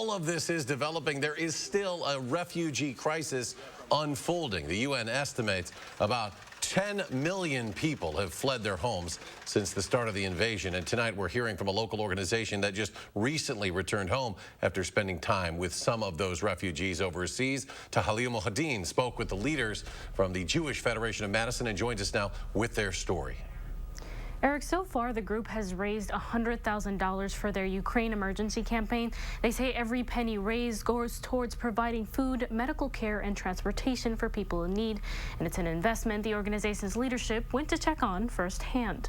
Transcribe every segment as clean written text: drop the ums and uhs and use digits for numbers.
all of this is developing, there is still a refugee crisis unfolding. The UN estimates about 10 million people have fled their homes since the start of the invasion. And tonight we're hearing from a local organization that just recently returned home after spending time with some of those refugees overseas. Tahalil Mohadin spoke with the leaders from the Jewish Federation of Madison and joins us now with their story. Eric, so far the group has raised $100,000 for their Ukraine emergency campaign. They say every penny raised goes towards providing food, medical care, and transportation for people in need. And it's an investment the organization's leadership went to check on firsthand.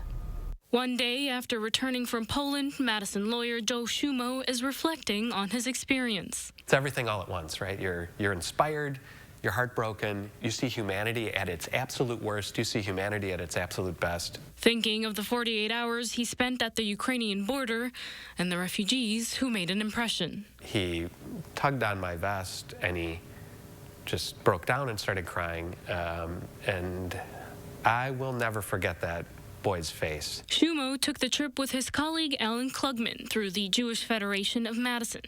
One day after returning from Poland, Madison lawyer Joe Shumo is reflecting on his experience. It's everything all at once, right? You're inspired. You're heartbroken. You see humanity at its absolute worst. You see humanity at its absolute best. Thinking of the 48 hours he spent at the Ukrainian border and the refugees who made an impression. He tugged on my vest and he just broke down and started crying. And I will never forget that boy's face. Shumo took the trip with his colleague Alan Klugman through the Jewish Federation of Madison.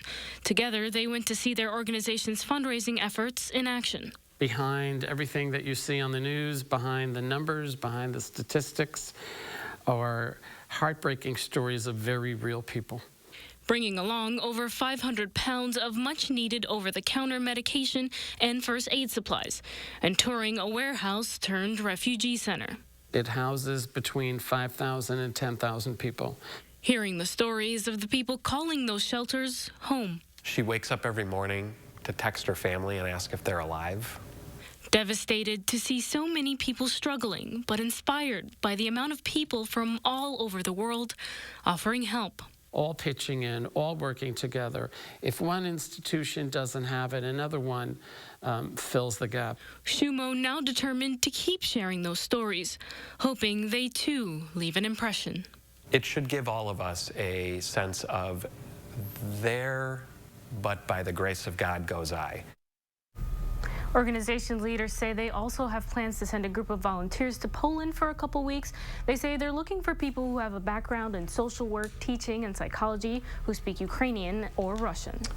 Together, they went to see their organization's fundraising efforts in action. Behind everything that you see on the news, behind the numbers, behind the statistics, are heartbreaking stories of very real people. Bringing along over 500 pounds of much-needed over-the-counter medication and first aid supplies, and touring a warehouse turned refugee center. It houses between 5,000 and 10,000 people. Hearing the stories of the people calling those shelters home. She wakes up every morning to text her family and ask if they're alive. Devastated to see so many people struggling, but inspired by the amount of people from all over the world offering help. All pitching in, all working together. If one institution doesn't have it, another one fills the gap. Shumo now determined to keep sharing those stories, hoping they too leave an impression. It should give all of us a sense of there, but by the grace of God goes I. Organization leaders say they also have plans to send a group of volunteers to Poland for a couple weeks. They say they're looking for people who have a background in social work, teaching, and psychology who speak Ukrainian or Russian.